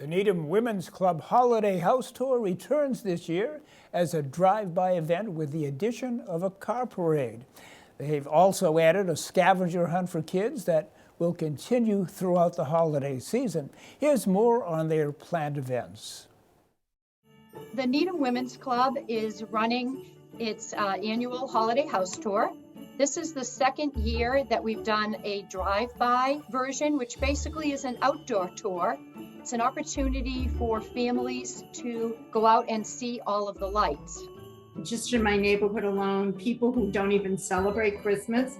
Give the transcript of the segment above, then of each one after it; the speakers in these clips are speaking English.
The Needham Women's Club Holiday House Tour returns this year as a drive-by event with the addition of a car parade. They've also added a scavenger hunt for kids that will continue throughout the holiday season. Here's more on their planned events. The Needham Women's Club is running its annual Holiday House Tour. This is the second year that we've done a drive-by version, which basically is an outdoor tour. It's an opportunity for families to go out and see all of the lights. Just in my neighborhood alone, people who don't even celebrate Christmas,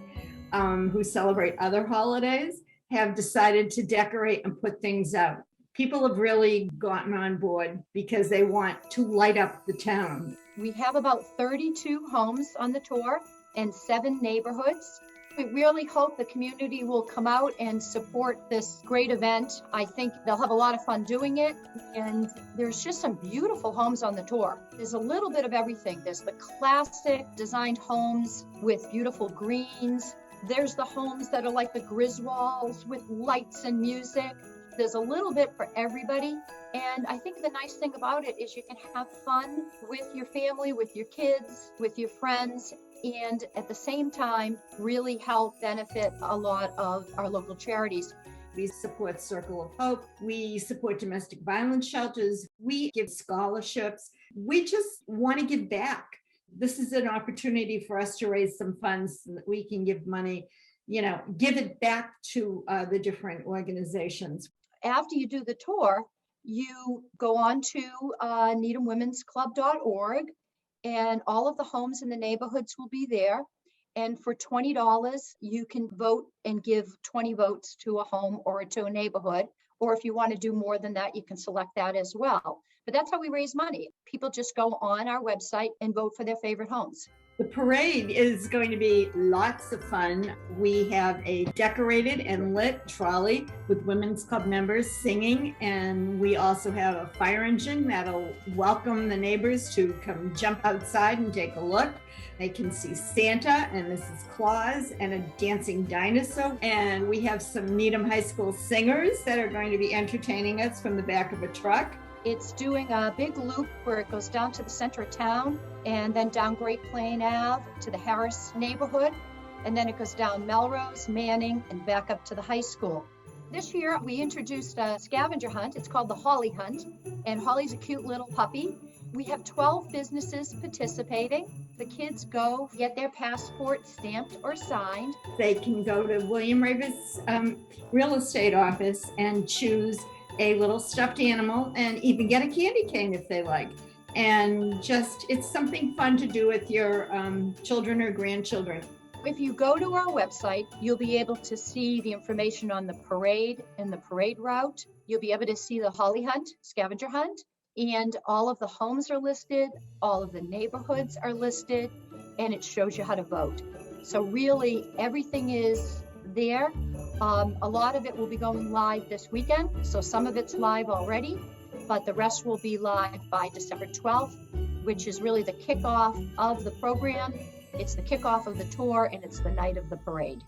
who celebrate other holidays, have decided to decorate and put things out. People have really gotten on board because they want to light up the town. We have about 32 homes on the tour and 7 neighborhoods. We really hope the community will come out and support this great event. I think they'll have a lot of fun doing it, and there's just some beautiful homes on the tour. There's a little bit of everything. There's the classic designed homes with beautiful greens. There's the homes that are like the Griswolds with lights and music. There's a little bit for everybody. And I think the nice thing about it is you can have fun with your family, with your kids, with your friends, and at the same time, really help benefit a lot of our local charities. We support Circle of Hope. We support domestic violence shelters. We give scholarships. We just want to give back. This is an opportunity for us to raise some funds so that we can give money, give it back to the different organizations. After you do the tour, you go on to needhamwomensclub.org, and all of the homes in the neighborhoods will be there. And for $20, you can vote and give 20 votes to a home or to a neighborhood. Or if you want to do more than that, you can select that as well. But that's how we raise money. People just go on our website and vote for their favorite homes. The parade is going to be lots of fun. We have a decorated and lit trolley with Women's Club members singing, and we also have a fire engine that'll welcome the neighbors to come jump outside and take a look. They can see Santa and Mrs. Claus and a dancing dinosaur. And we have some Needham High School singers that are going to be entertaining us from the back of a truck. It's doing a big loop where it goes down to the center of town and then down Great Plain Ave to the Harris neighborhood. And then it goes down Melrose, Manning, and back up to the high school. This year, we introduced a scavenger hunt. It's called the Holly Hunt. And Holly's a cute little puppy. We have 12 businesses participating. The kids go get their passport stamped or signed. They can go to William Raveis' real estate office and choose a little stuffed animal and even get a candy cane if they like. And it's something fun to do with your children or grandchildren. If you go to our website, you'll be able to see the information on the parade and the parade route. You'll be able to see the Holly Hunt, scavenger hunt, and all of the homes are listed, all of the neighborhoods are listed, and it shows you how to vote. So really everything is there. A lot of it will be going live this weekend, so some of it's live already, but the rest will be live by December 12th, which is really the kickoff of the program. It's the kickoff of the tour, and it's the night of the parade.